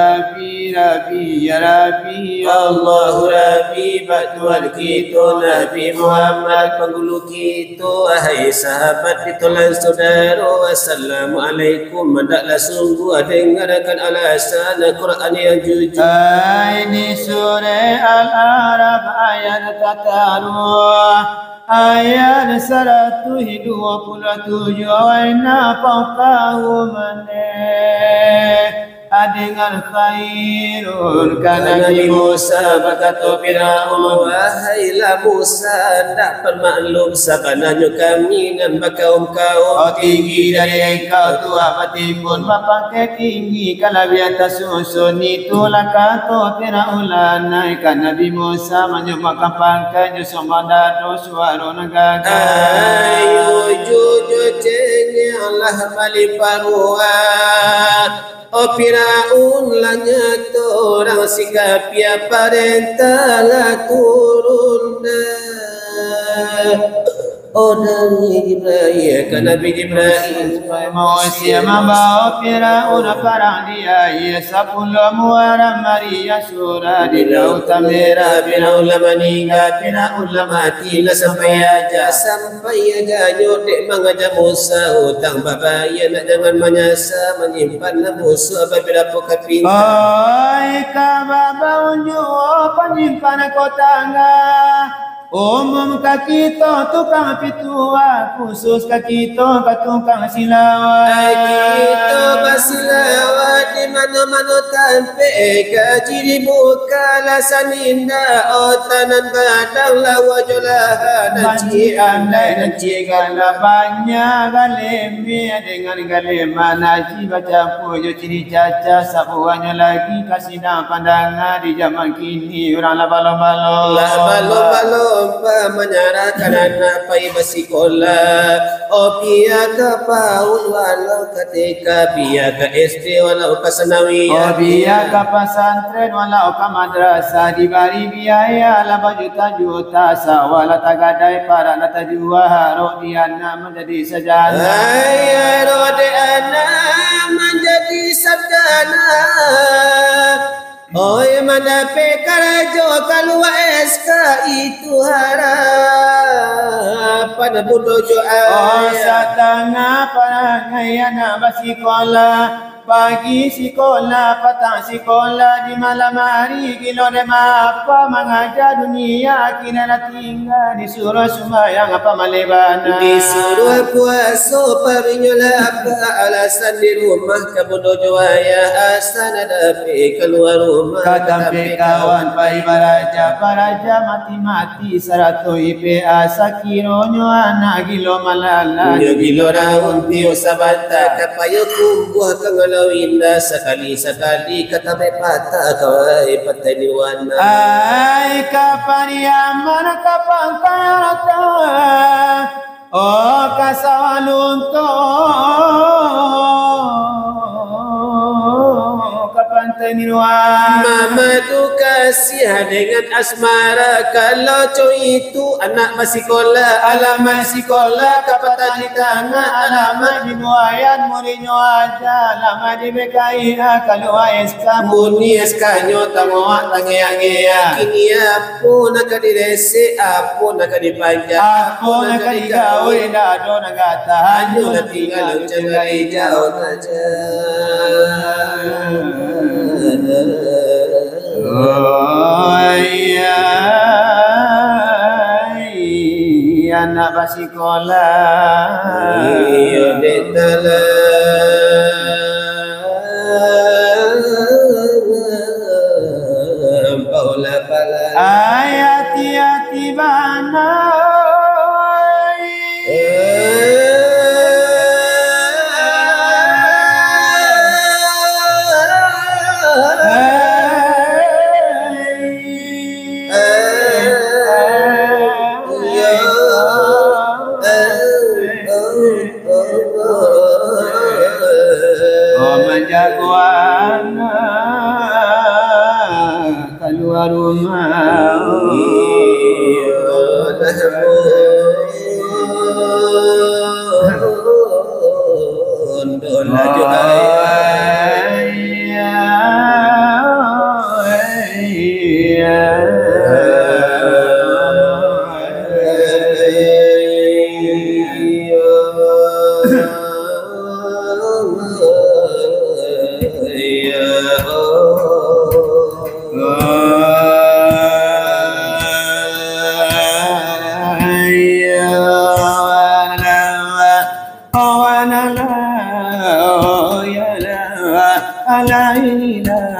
Rabbi Rabbi ya Rabbi Allah Rabbi batuan kita Nabi Muhammad penggulu kita ahai sahabat ditulan saudara assalamualaikum hendaklah sungguh dengarkan alasan Al-Quran yang jujur. Ini surah Al-Araf ayat 40 ayat 127 wa inna fawqahu dengan khairun kana Nabi Musa berkata Firaun wahailah Musa tak bermaklum sabananya kami dan kaum-kaum tinggi dari engkau tu apa timbun bapak tinggi kalau di atas susun itulah kata Firaun naikkan Nabi Musa menyumbangkan pangkatnya semua dado suara negara ayo jujur cengnya Allah balik paruah. Oh Firaun lanya tu orang sikap ya parentala turun oh Nabi Jibril kan Nabi Jibril Mausia membawa Firaun perang dia ya 10 Muharram Maria surah di lautan merah Firaun meninggal Firaun mati lah sampai aja nyodek mengajar Musa hutang babaya nak jangan menyasa menyimpan musuh apabila pokaping oi kababa unjuk penyimpan kota umum ka kita tukang pitua khusus ka kita ka tukang silawat kita bersilawat di mana-mana tanpe ka ciri muka lasaninda otanan badang lawajolah nanti andai nanti gala banyak galemi dengan galema naji baca pujo ciri caca sabuannya lagi kasih pandangan di zaman kini orang lah balong menyerahkan anak pai bersikolah oh pihak ke PAUD walau ketika pihak ke SD walau ke Senawiah oh pihak ke pesantren walau ke madrasah diberi biaya lah berjuta-juta sawala tagadai para nata jua harok diana menjadi sejana harok diana menjadi sabdana oh mana pekarajo kalua SK itu harapan budojo oh satanga parangayana basikola pagi sekolah, petang sekolah, di malam hari kilo apa mengajar dunia kina tinggal disuruh sembahyang apa malebana disuruh puasa parinyola apa alasan di rumah kabodo joaya asan ada keluar rumah kata kawan pai baraja mati-mati 100 IPA sakironyo anak gilo malala gilo raun tio sabata kapayo kumbuh kangal indah sekali-sekali kata patah kawai patah diwana ai kapan yaman kapan kayata oh kasawalunto kapan teniruan mama tu kasih dengan asmara kalau coy itu anak masih sekolah alamat sekolah kapatan di tangan alamat di buayan muridnya aja alamat di BKI kalau SK muni SK nyo tangoak tangea kini apa nak direse apa nak dipanja apa nak digawe dado nak tahan yo tinggal cengai jauh saja anak basikolah detala paula pala ayati bana keluar rumah dola juga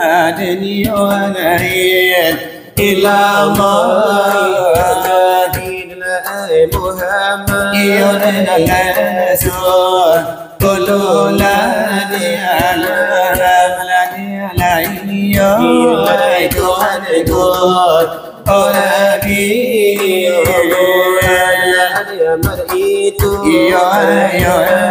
أدني وغير إلى الله محمد يرن الرسول كل لدي على يوم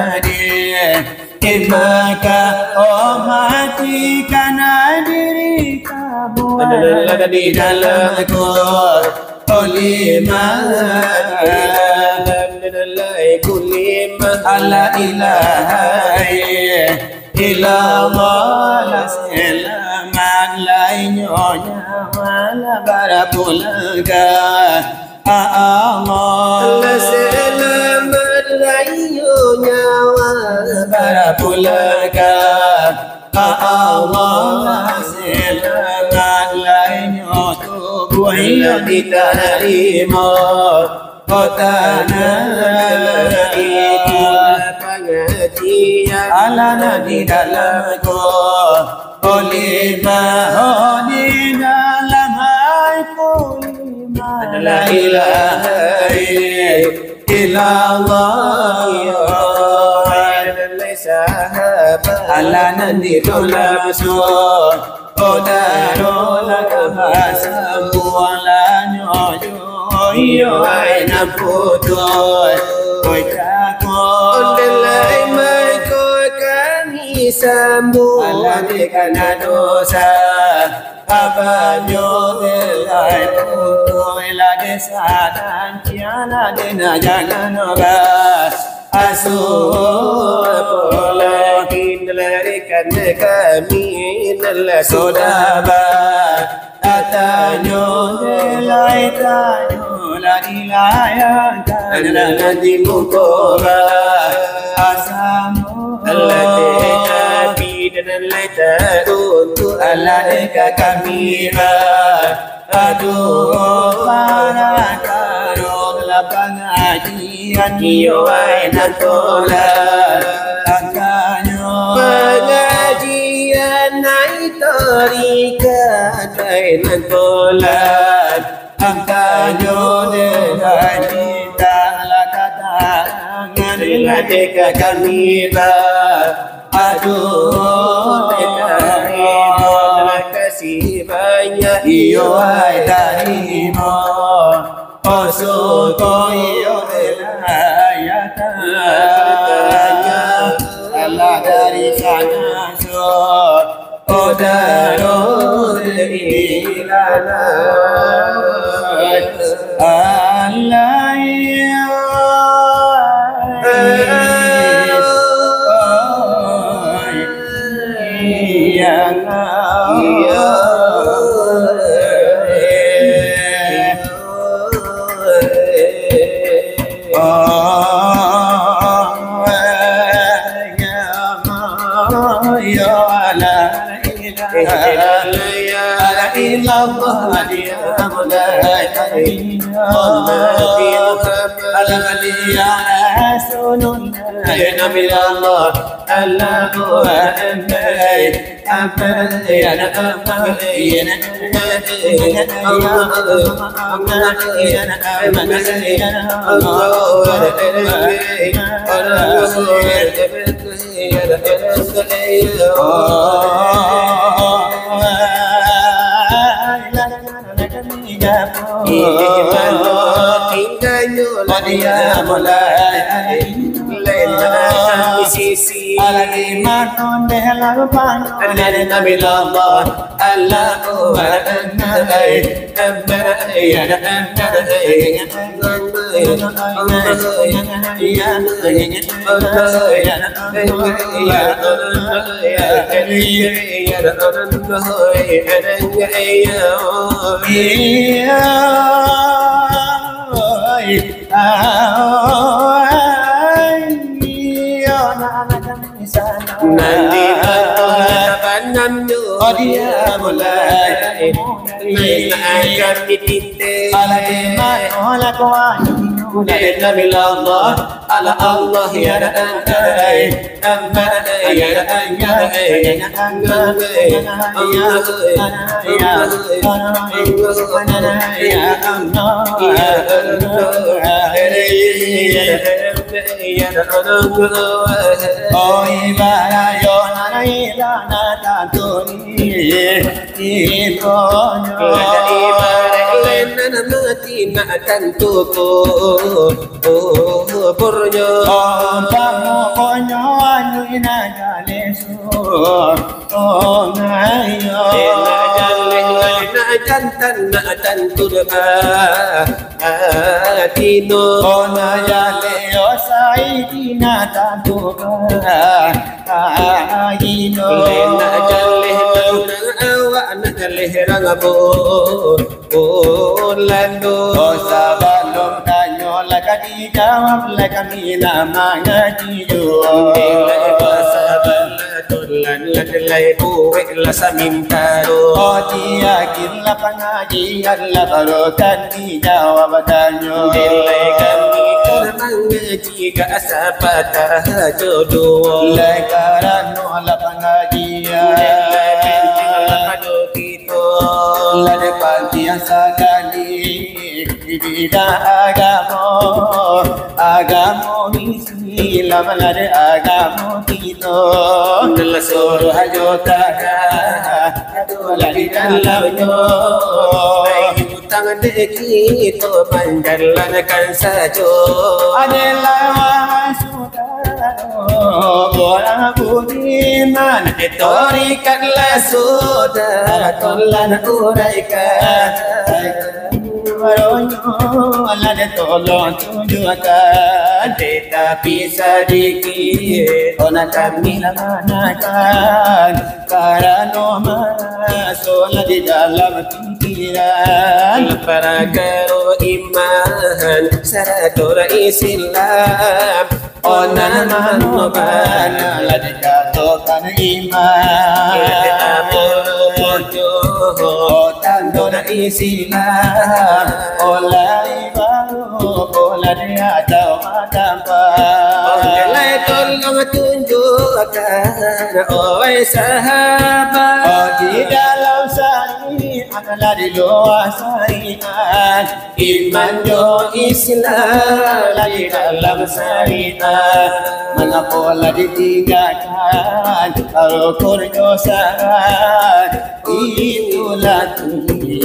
Imaka omati kana diri kamu ada di dalamku olima Allah ilaha illallah la selamat lainnya wala barapulaga Allah la selamat lainnya wala barapulaga Allah selamat lainnya tubuh yang diterima kotana itu pengajian ala di dalamku olima di dalam hatiku la ilaha illallah ala nandi tulasu odaro la kabasa wala nyoyo yo aina puto oi kako ondelai mai ko kami sambu ala de kana dosa abanyo delai puto la desa dan tiana de na jangan obas asu pola hindlarikan kami nalla sodaba atanyo delai tanyo la dilaya tanna nadi mukoba asamu Allah dan laita untuk alaika kamira aduh para karong lapangajian iyo ay natola angkanyo pengajian ay torikat ay natola angkanyo dengan kita lakatangan alaika kamira aduh terima kasih banyak iyo ay darimo osuko iyo belayatanya Allah dari sana so odaro ilana Allah dia mulai lena sisi alagi manon dehla pan dari nabi Allah Allahu akbar ya nanti kapan dia mulai akan ditintai oleh mana oleh kawan Inna billallah ala Allah ya antai amma ya anya ya oh ibara yo naira na tuni ibonyo ibara mati na tantuko pornyo pamo konyo anu ina jalesu ngayo na jantan na tantuka atino na jale osai dina tantuka ayino na jale na awa na jale rangabo Orlando sabalom tanyo lagani jawab lagani nama ngajiyo sabalan ladlai buwe la samintaro dia killa pangaji alla barokan di jawab tanyo dilai kami mangaji ga asapata jodoh lekaran la pangajiya lade pantian sakali bida agamo Islam lade agamo Tito nala soro hajota lade dalamnya utang deki to panjalan kan sajo adela bola budiman torikan la soda tolan uraikan waronyo alade tolong tunjukkan tetapi sedikit ona kami manakan karena masuk di dalam pikiran para karo iman saratur Islam ona manobana lade katokan iman tandona Islam olai baru olai atau tanpa olai tolong tunjukkan oi sahabat di dalam syariat lari doa syariat iman do Islam lari dalam syariat mengapa ditinggalkan kalau kurjo syarat itulah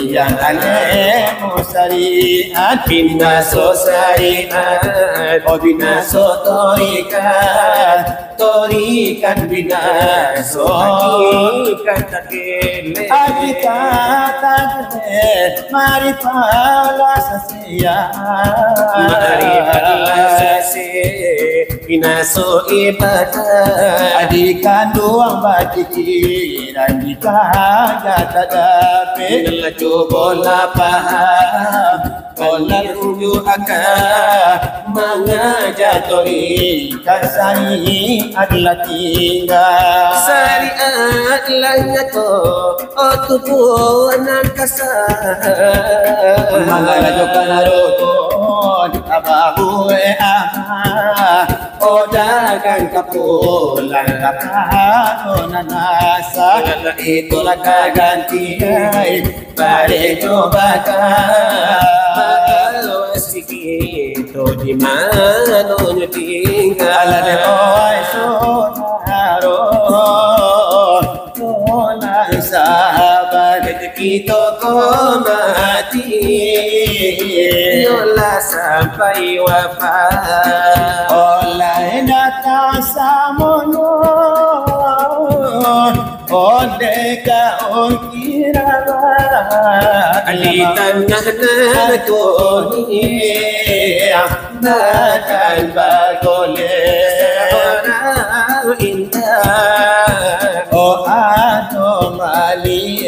yang aneh syariat bina so syariat oh bina so torikan bina so torikan takile abita takile mari pala sasia mari pala sasia bina so ibadah adikan doang bajiran dikaja tadape coba paham bola rujuk akan mengajak torikan syariat tinggal syariat lainnya to tubuh anak kasar mengajak kanarokon abahu dagang kapulan kapano nasa itulah kaganti pare coba kalau sikito di mana tinggal de oi sonaro tolong sahabat kita kau mati yola sampai wafat oleh datang samono odeka okiraba di tengah koni bahkan bagole orang indah oh atom ali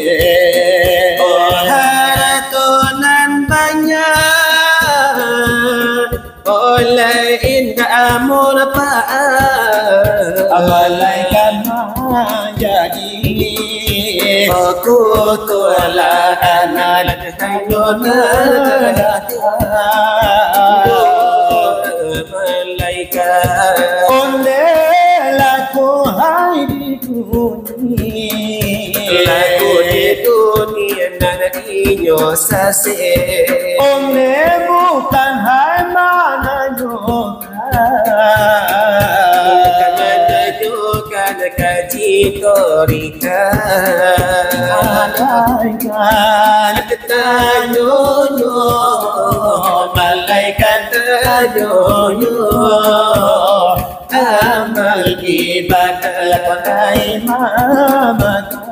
oh hartonan banyak oleh indah murpa amalaikan jadi aku telah anak hayona nan inyo sase Omne bukan hai mana bukan kaji torika malaikat tanyonyo malaikat tanyonyo amal ibadah pakai mamakai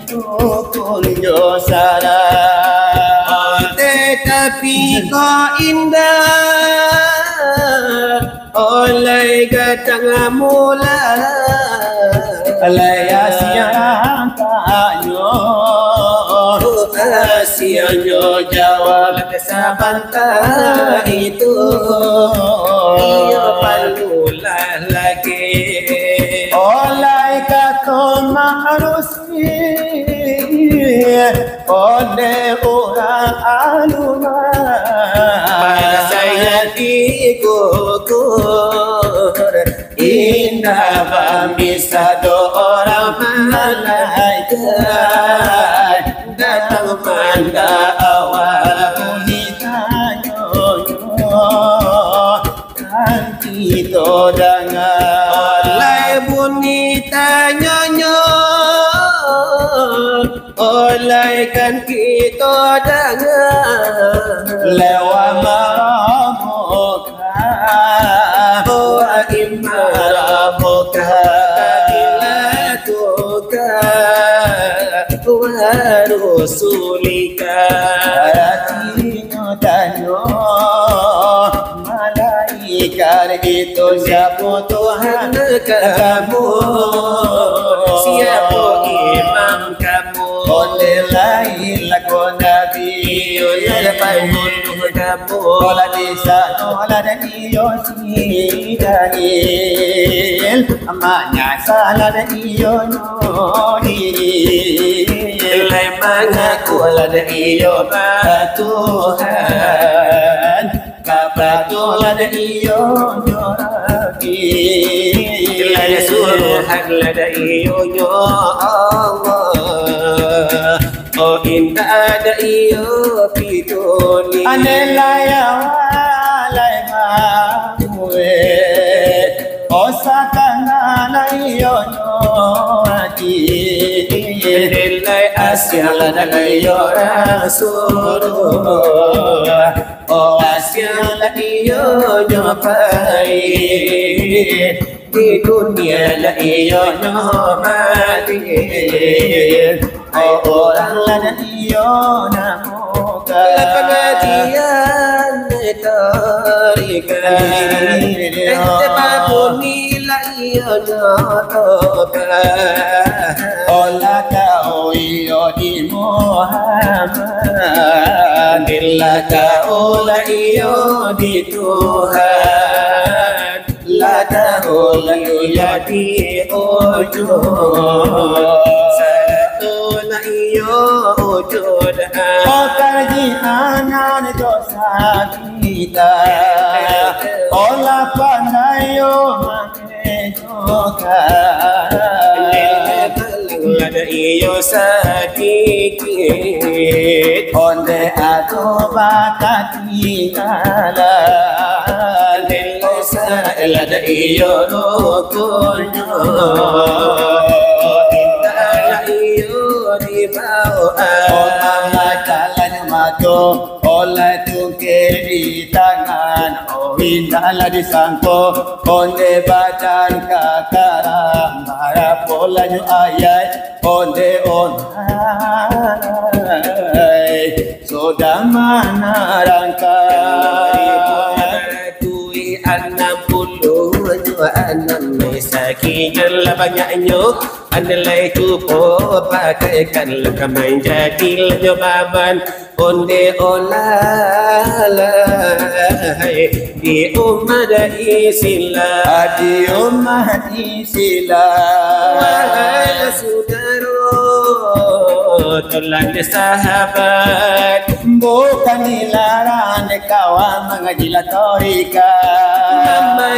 rukun josara tetapi kau indah oleh gadang mula Layasiang kanyo Asianyo jawab kesabanta itu Iyo palulah lagi Oleh kato marusi Oleh orang alumah Saya digugur Indah bisa orang malaikat datang manda awal bunyikan nyonya kan kita dengar oleh bunyi tanyanya oleh kan kita dengar lewat marabuka wa imarabuka kabilatuka wa rusulika Aratinya tanyo malaikat itu siapa Tuhan kamu siapa imam kamu oleh lain lagu Nabi oleh pembunuh kamu olah desa olah dan iyo si Daniel amanya salah dan iyo Nuril mengaku olah dan iyo Tuhan kapatulah dan iyo Nurabi Lada suruhan lada iyonyo Allah Oh indah ada iyo pitoni Anelaya walay mamuwe Osakana na iyo ati Nilay Asyala na iyo rasuro O asyala iyo nyopai Di dunia la iyo nyomati O orang la na iyo namuka Pengajian tarikan Etebabun nila iyo nyotokan Ola kau iyo di Muhammad Bila kau la iyo di Tuhan La kau la iyo di ujung Satu la iyo ujud Oh karjianan dosa kita Ola pandayo mengejokan Lada iyo sedikit Onde aku bakati kalah Lada iyo rukunyo Lada iyo di bawah Olah jalan mato Olah tungkir di tangan Oh indahlah disangko Onde badan kakarang Harap olahnya ayat Onde onai Sudah mana rangkai Tui 60 enam sakinya lah banyaknya andalai tu pakaikan lekamai jadi jawaban onde olalai di umat Islam di umat Islam wahai saudara telan sahabat bukan dilarang kawan mengajilah tarikat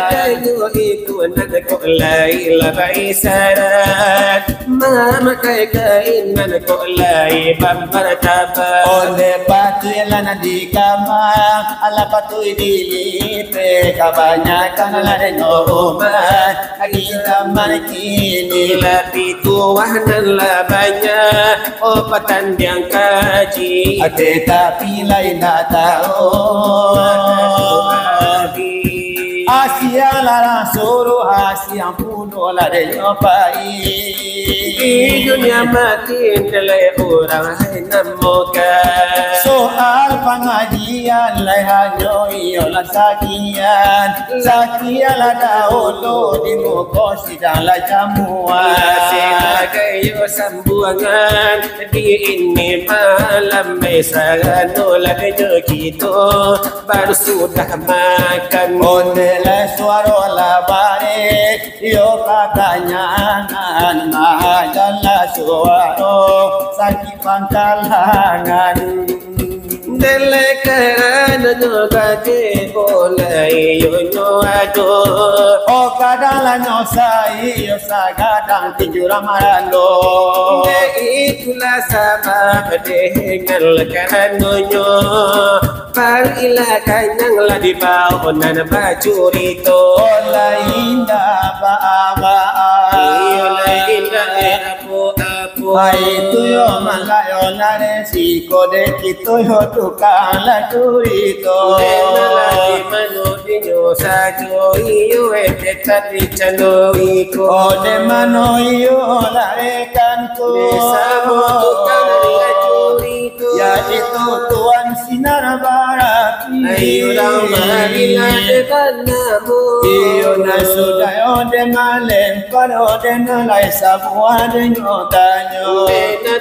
kayo ikunan ko lay labay saran Mama kain man ko lay pamparatapan Onde patuela na di kama ala patuy dilipe kabanyakan la de norma agita marikini Lapituan ng labanya o patandyang kaji ate tapilay na tao Asia la suru Asia puno la de yopai Di dunia makin nilai orang hai namoga Soal pengajian lai hanyo iyo la sakian la daulo di muko sidang la jamuan Sila kayo sambuangan Di ini malam Mesagan nolak nyo kito Baru sudah makan Onde la suaro la bare Yo kakanyangan Mahajan la suaro Sakit pangkalangan Delekaran nyo kake boleh yo nyo ado O kadala nyo sai yo sagadang tinju ramarando itulah sabab dengan nyo Parilakan yang lah di bawah nan baju rito Ola indah ba-ba-a Ola indah apo-apo Hai tuyo malayo nare siko de kito yo tukang la turito Lagi mano dinyo sajo iyo tadi cano iko Ode mano iyo lare kanto Desamo tukang la turito Ya itu tuan sinar barati Ayo ramarilah depan namu Iyo na sudah ode malem Kalo ode na lai sabuah de nyotanyo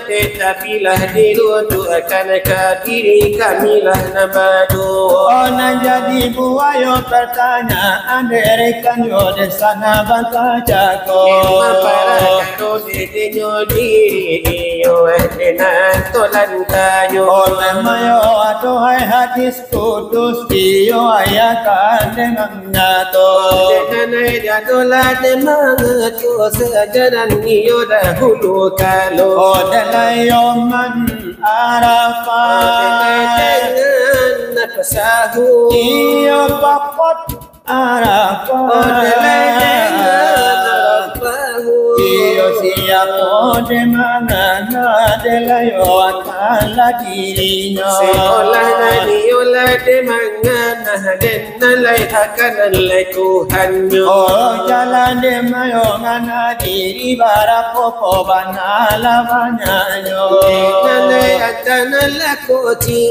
Tetapilah dilutu akan kadiri kamilah nabadu Ona jadi buayo pertanyaan Derekan yo de sana bangka jako Emma para kado dedenyo diri iyo enan tolan kayo Ole mayo aduhai hadis kudus Iyo ayakan dengan nyato Denanai dadola demangato sejalan iyo dahulu kalau Ode layoman Arafat dengan napasahu Iyo papot Arafat Ode dengan napasahu Iyo siap ode mangana De layo akala dirinya Seolah naniolah demangana dan nalai akan nalai Tuhannya Oh jalan de mayo ngana diri barapopo banala banyanyo Nalai antana lakoti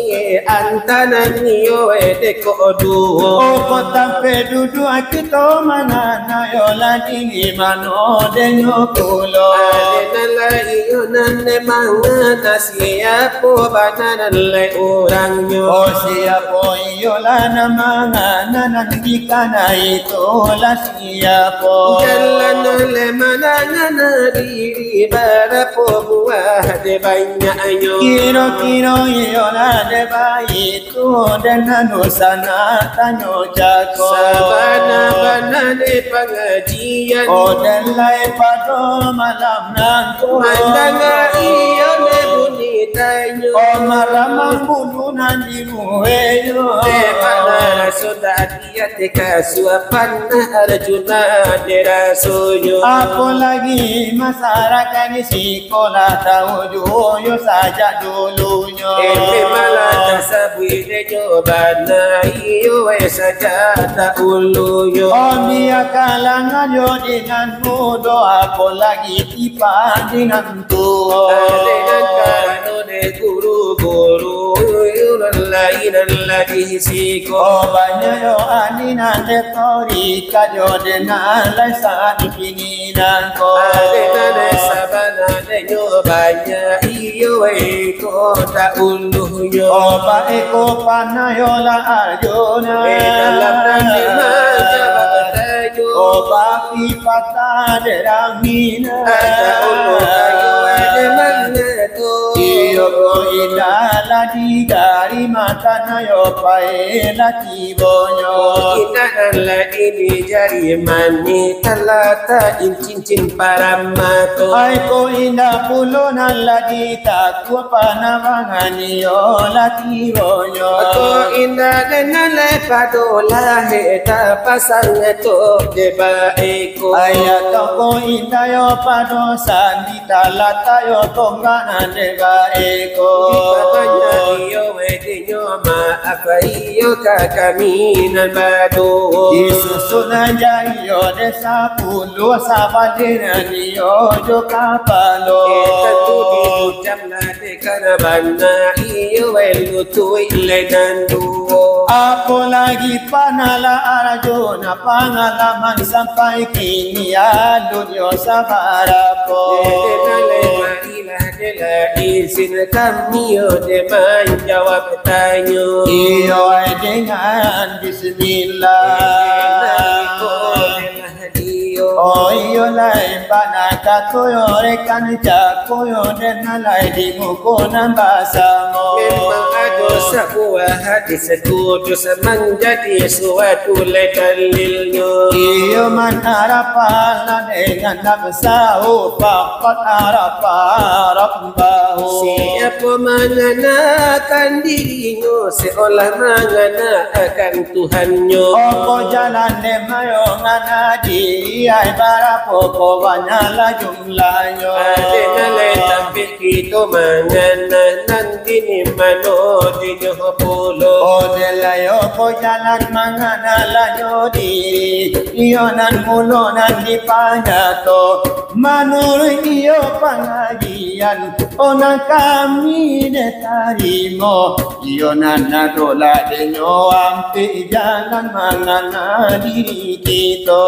antana niyo ede koduo Oh kota pedudu akito manana yo ladini mano denyo kulo Nalai iyo nane mangana siapo banana nalai orangnya Oh siapo iyo lana mangana nandikana ito la siapo Jalan oleh manangana diri barapo buah de banyaknya Kiro-kiro iyo la de bayi tu denano sana tanyo jako Sabana-bana de pengajian Oh delai pado malam nanto Mandanga iyo le bunyi tanyo Oh maramang bulu nandi mueyo Mana sudah dia teka suapan Arjuna derasunyo Apalagi masyarakat di sekolah tahu yo saja dulunya Ente malah tasabui de jobana iyo saja tak uluyo Oh dia kalangan yo dengan muda apalagi tipa dengan tua Dengan kano de guru-guru Lain lagi siko Oh banyak yo anina de torika yo dengan lai saat pininan ko Dengan sabana de nyobanya iyo tak uluyo Oh baik ko panayo la arjuna dalam nanti menjawab tayo Oh baki patah derangina Ada ulu kayo ada mana tu Iyo ko idala di gari matana yo pae laki bonyo Indah ini jari mani talata cincin paramato. ai ko indah pulunan lagi tak panavangani yo laki bonyo Ko indah dengan lepadola heta pasang to deba eko. ayat ko indah yo padosan di talata yo tonggana deba eko Katanya iyo wedinyo apa iyo kakaminan bado. Isusun aja iyo desa puluh sabadina iyo jo kapalo Tentu diucap nade karabana iyo welu tu ile nanduo. apalagi panala arjuna pengalaman sampai kini ya dunia sabarapo Izin kami de menjawab tanya. iyo dengan bismillah oh iyo lai panaka koyo rekan koyo dena lai di muko nambasamo Memang ada sebuah hadis kudus menjadi suatu dalilnya. iyo man arafah dengan nafsahu faqad arafah rabbahu Siapa mengenakan dirinya seolah mengenakan Tuhannya. Opo jalan demayo ngana diri ai barapo ko banyala jumlahnya Adena tapi kita mengenal nanti ni mano di polo. Odelayo ko jalan mangana lanyo diri iyo nan mulo nan dipanyato manur iyo pengajian ona kami detarimo iyo nan nadola denyo ampe jalan mangana diri kita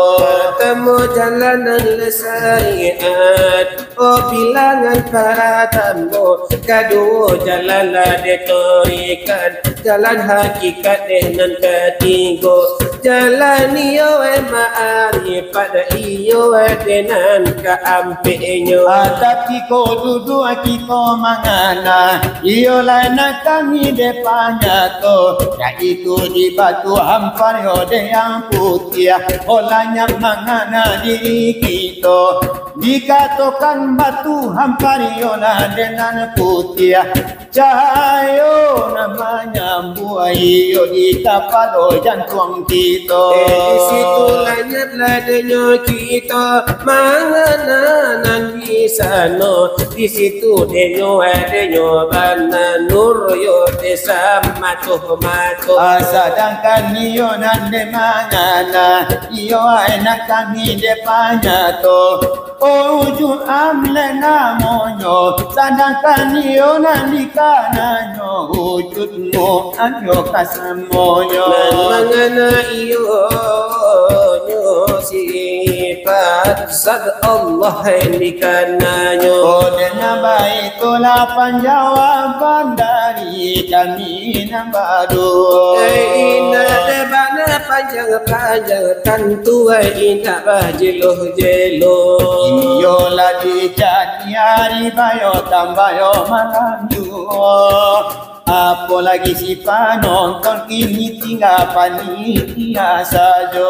Bertemu jalanan syariat, oh bilangan para tamu. Kedua jalan detorikan, jalan hakikat dengan ketiga. Jalan iyo maari pada iyo dengan keampinya. tapi ko dudu kita mangana iyo lana kami depannya to yaitu di batu hampar yode yang putih olanya mangana diri kita dikatakan batu hampar yona dengan putih cahayo namanya buah iyo di kapal jantung kita Di situ lanyatlah denyo kita mangana nan di sana. Di situ denyo bana nur yo desa matuh. sedangkan iyo nan de mangana iyo anak kami depannya to ujung amle namonyo sedangkan iyo nan di kananyo wujudmu anyo kasamonyo Mangana iyo sifat zat Allah di kananyo. dengan baiklah penjawaban dari kami nambadu Ina debana panjang tentu ina bajiluh jelo. iyo lagi jadi hari bayo tambayo malam juo apalagi si panonton kini tinggal panitia saja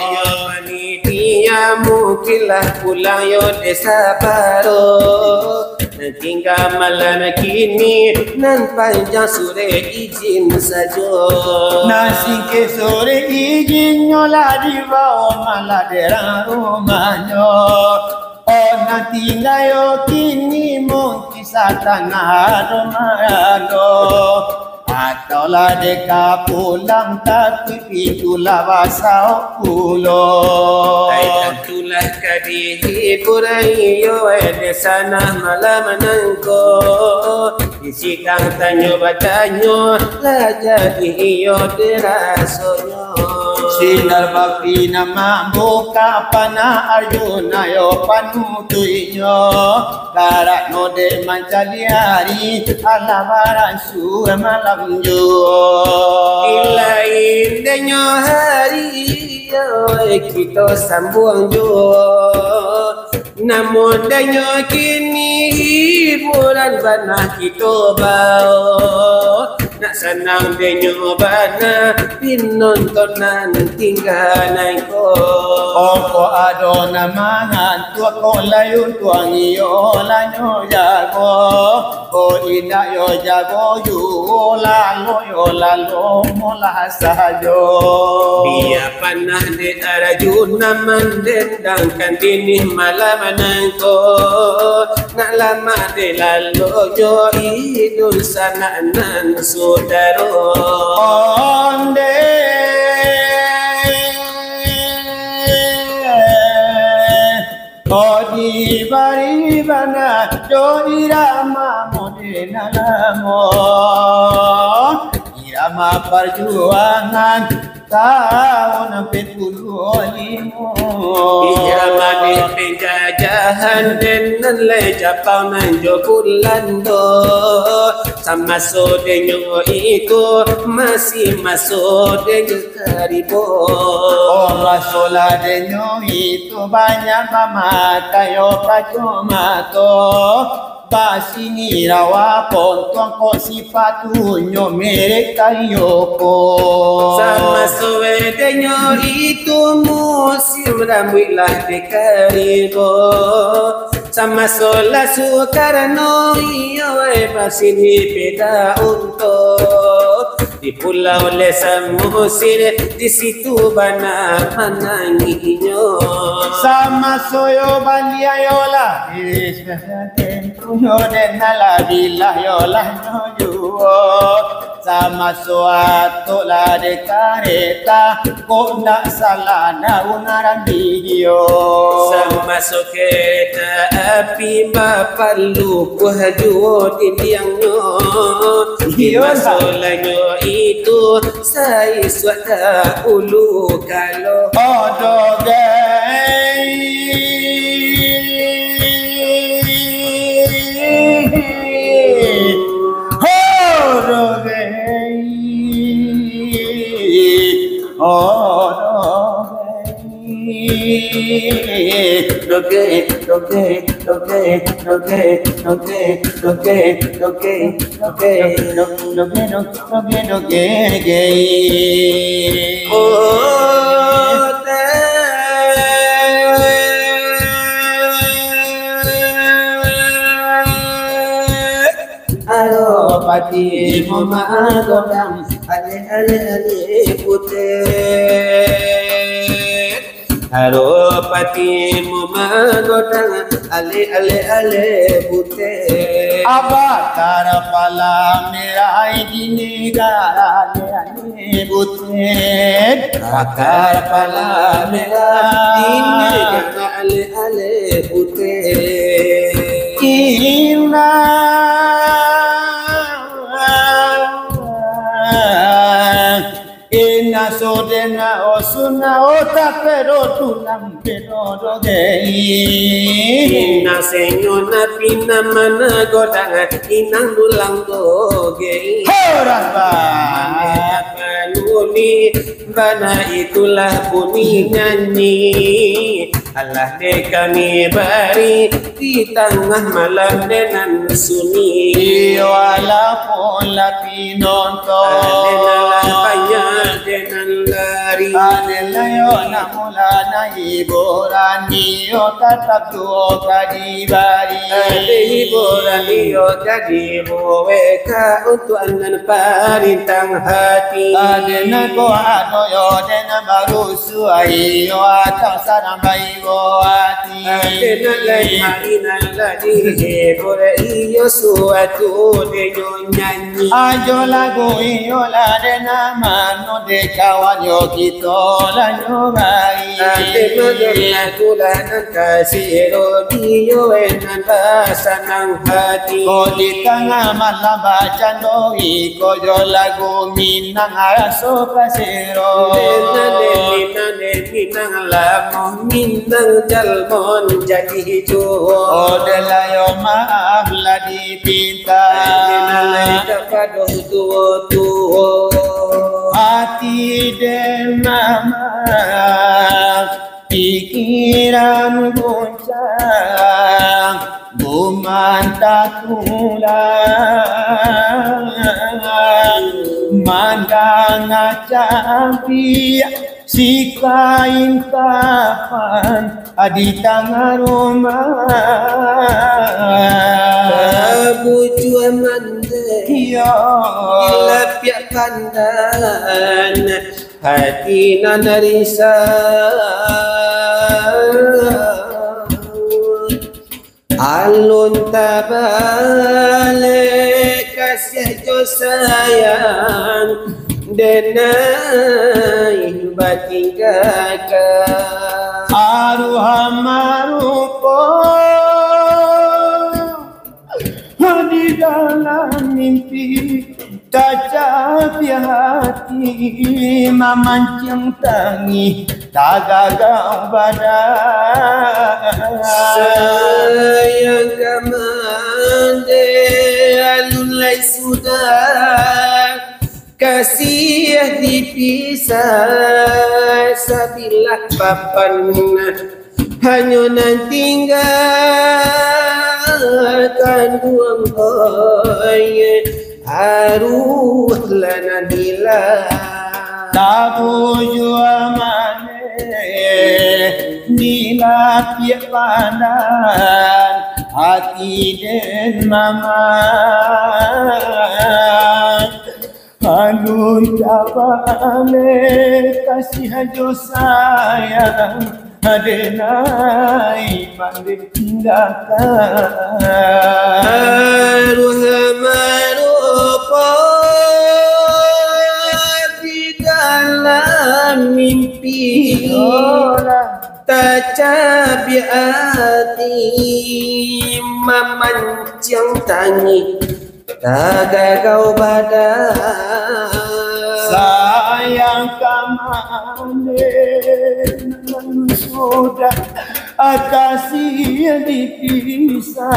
Yo panitia mukilah pulang yo desa baru. Tinggal malam kini nan panjang sore izin saja. nasi ke sore izin nyola di bawah malah derang rumahnya oh nanti ngayo kini mungkin satana romano ataulah deka pulang tapi itulah basau pulau Ay tentulah kadihi purai yo de sana malam nangko. Isikang tanyo batanyo la jadi yo derasoyo. sinar bakti nama buka pana arjuna yo panutuinyo karak no de mancaliari alabaran su malam jo Ilain denyo hari yo kita sambung jo. Namun denyo kini hiburan banah kita bau. Nak senang dia nyobana pinontonan tinggal naik ko. Oko ado namangan tua ko layun tuang iyo lanyo jago. Ko ina yo jago yu yo lalo mola sajo. Biar panah de araju naman dendangkan dini malam nangko. Nak lama de lalu yo idul sana nan saudaro. Onde Odi bari bana Jodi rama modena lamo Irama perjuangan tahun 75. Irama di penjajahan dan lejapau nanjo kulando. Sama sodenyo itu masih masuk denyo karibo. Orang soladenyo itu banyak pamatayo pacomato. Basini rawa pontuang ko sifatunyo mereka yoko. Sama sodenyo itu musim rambuilah de karibo. Sama sola Soekarno iyo basini beda untuk di pulau Samosir di situ bana mananginyo. Sama soyo balia yola yo denala bila yola noyo. Sama soato la de careta ko na salana unaran video. Sama soketa api mapalu ku hajuo diliangnya. Hiwa solanyo itu saya suata ulu kalau pati mama godam ale putih. Haro pati mama godam ale putih. Abakar pala merai dini gara ale putih. Akar pala merai dini gara ale putih. Ina Ina sodena osuna ota pero tunam pero dogei. Ina senyona pina mana godang inang dulang dogei. Horaba Nuni bana itulah bunyi nyanyi. Allah de kami bari di tengah malam dengan sunyi. Walaupun lagi nonton Adalah banyak dengan lari. Adalah yo namulana hiburan yo tetap duo kadibari. Ada hiburan yo jadi mereka untuk anan parintang hati. Adena ko ano yo dena baru suai yo atau sarang bayi boati. Adena lain mainan lagi hibur iyo suatu denyo nyanyi. Ajo lagu iyo la dena mano de kawan yo kito la nyobai. Adena lagu lanan kasih iyo enan basanang hati. Ko di tengah malam baca doi ko yo lagu minang aso pasero. Minang lamun minang jalmon jadi hijau. Odela yo maaf la dipinta. Dapat tuo Hati dan mama pikiran goncang. mantatulan mandang capi si kain kafan di tangan rumah buju mande ya ilapiak pandan hati nanarisa alun tabale kasih jo sayang denai batinggakan aruha marupo di dalam mimpi tajam hati mamancing tangi tagagau badan sayang kamande alulai sudah kasih dipisah sabilah papan hanya nanti tinggalkan buang boy aruh lana bila tabu jua mane nila piak pandan hati den mama alun tabale kasih jo sayang adenai mandek tinggalkan aruh marupa di dalam mimpi tacabi hati mamancang tangi tagagau badan sayang kamane sudah kasih dipisah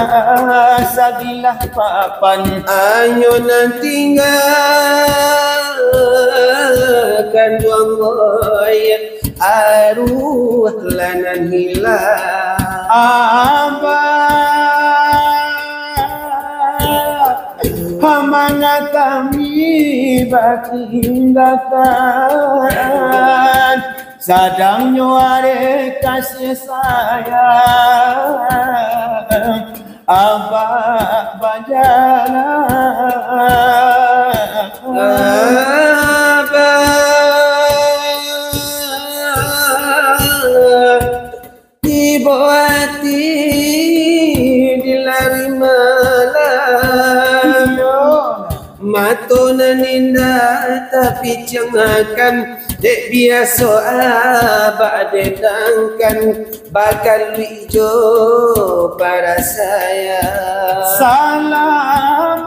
sabilah papan hanya nanti tinggalkan buang boy aruh lanan hilang mana kami batinggakan sadang nyuare kasih sayang abah tiba hati dilari malam mato naninda tapi jangan dek biasa abak detangkan bakal wijo para saya salam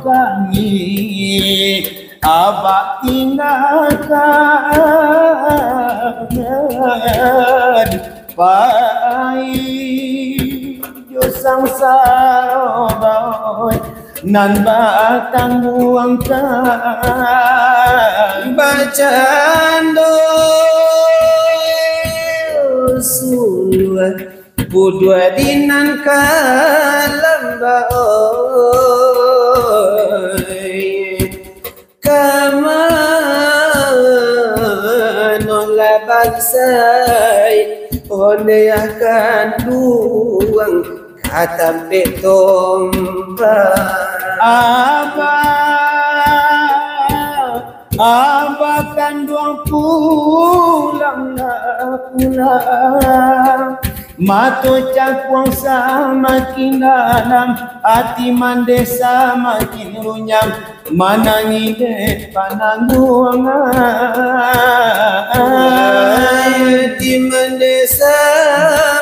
kami abak tinggalkan pai jo sangsara boy nan batang buangkan bacando sulwa budua dinan kalamba kamanola bagsay one akan luang katampe tombak Abah kandung pulang Mato cakuang semakin dalam hati mandesa makin runyam manangi dek panangguangan hati mandesa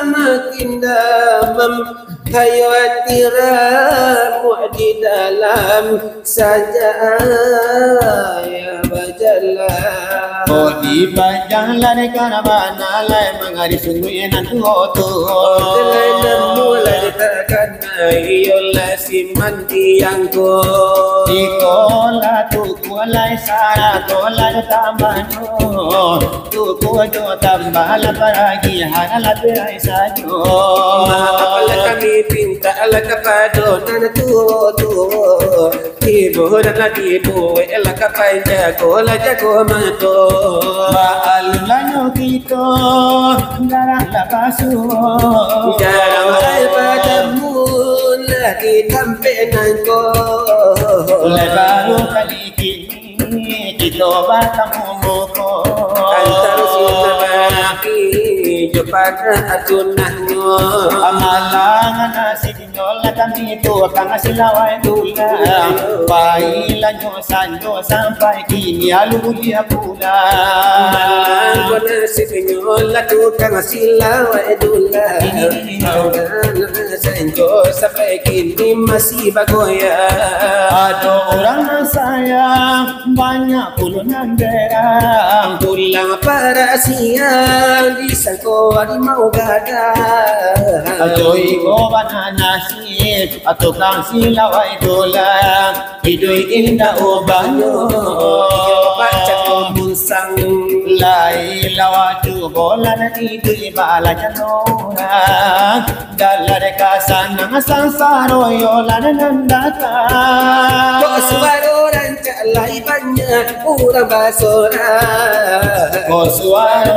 makin dalam kayu hati ramu di dalam saja ya bajalah oh di bajalah karena mana lai mengari sungguh enak tu mulai takkan ayo la siman dianggo Ikola tuku lai sara kola tamano tuku jo tambala paragi hala berai sajo maaf kami pinta kepada nana tuo ibu dan ibu ela kapai jago la jago mato maal lanyo kito darah la pasu jarang ai padamu lagi sampai nangko lebaru kali kini kita bertemu muka antar sinabaki pada atunahnya amalangan nasibnya kami itu akan silawai dula bailanyo sanjo sampai kini alulia pula amalangan nasibnya tukang silawai dula sanjo sampai kini masih bagoya ada orang sayang banyak puluhan derang pulang para siang disangko mau gada atau iko bananasi atau kang silawai dola hidui indah obanyo baca kumusang lai lawatu bola nanti di bala janora dalar kasanang sansaro yola nandata kok suara rancak lai banyak orang basora kok suara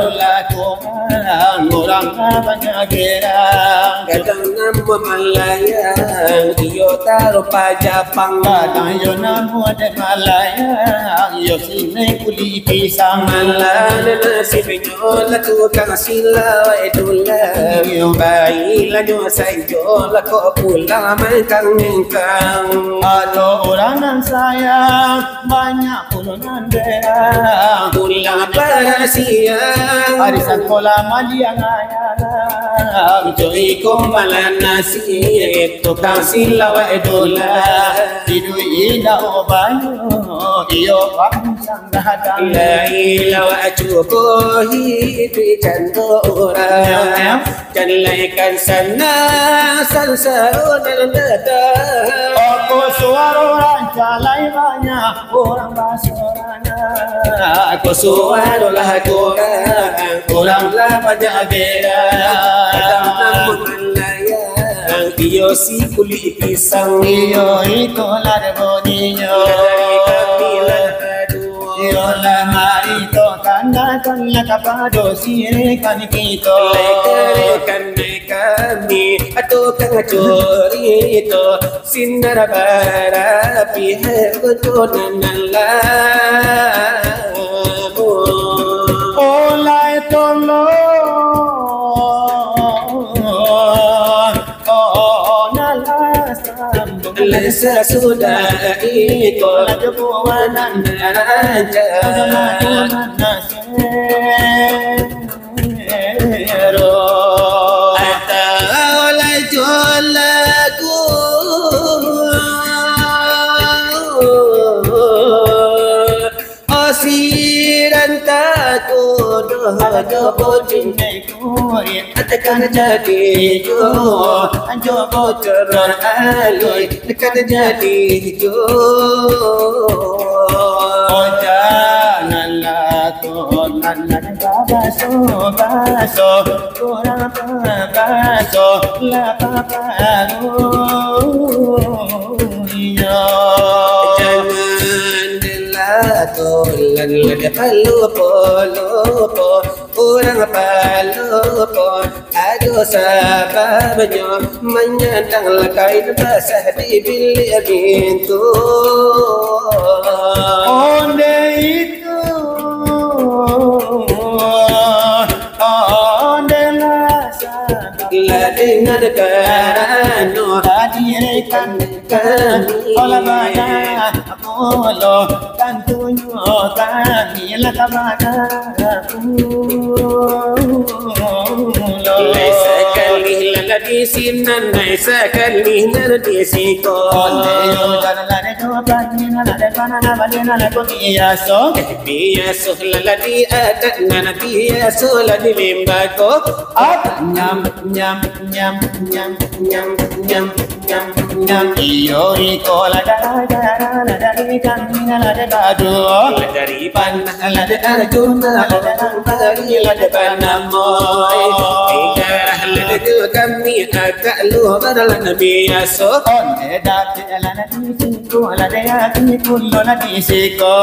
orang banyak gerang kadang nama Malayang iyo taruh pajapang kadang yo namu de Malayang yo sini kuli pisang malana nasibnya la tukang silawai dula baiklah nyo sayo la kok pulang mengkang ada orang sayang banyak puluhan derang pulang para siang hari sekolah maliang ayang joy ko malanasi tukang silawai dula hidui indah obanyo iyo pangsang datang la ilaha cukup hidup candora janlaikan sana sansaro dan datang aku suara rancalai banyak orang basorana aku suara lah orang lah banyak beda dalam Malayang iyo si kulit pisang iyo itu larboniyo iyo lama itu tanda kapado sirekan kito lekerikan kami atau kang curi itu sinar barapi hebutunan lamu olai tolong Lesa sudah ikut kebuanan aja atau lajol lagu asiran takut doa bocin akan jadi jo anjo bocor aloi akan jadi jo janganlah Tuhan baso baso kurang baso la paparu jangan tolan lada palupo orang palupo aduh sababnya menyandang lakai basah di bilik pintu onde itu onde la dengar karano hadirkan kami olah banyak apolo tantunya kami lah kabana sekali lagi di sinan nai sakali nar di siko. Onde yo janala do panina la de panana valena la konia so. Biasa laladi adat nana biasa ladi limbako. Nyam nyam nyam nyam nyam nyam nyam nyam iyo iko la dari kanina la de badu La dari panah la de arjuna la de ampari la de panamoy. Ikarah la de kami agak luar la biasa. onde dati la di siko la de ati kullo la di siko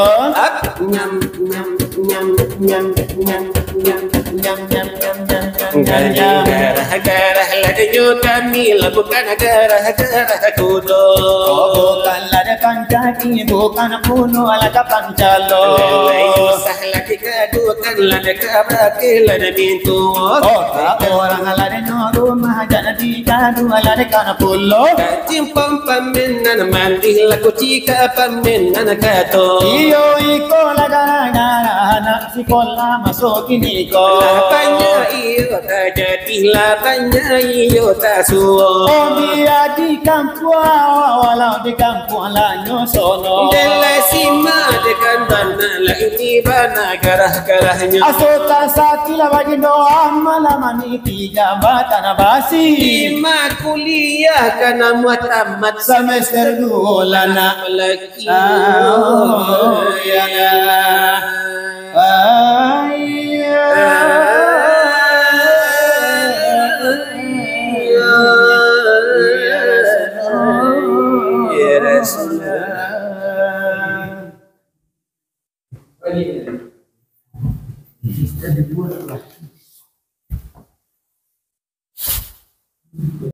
Nyam nyam nyam nyam nyam nyam. nyam nyam nyam nyam nyam Garah la de kami la bukan garah kudo. bukan la de pancaki bukan kuno la ka pancalo Sahla dikadukan la de kabake la de bintu. orang la de no rumah jana di kadu la de kana pullo Jimpam pamenan mandi la kucika pamenan kato. iyo iko la gara na sikola masoki niko Lapanya iyo tak jadi, lapanya iyo tak suo. oh dia di kampung walau di kampung la nyosono Dela sima dekan bana la ini bana garah-garahnya. asota satila bagindo amala mani tiga batana basi Lima kuliah kana muat-amat semester dulana lagi. ya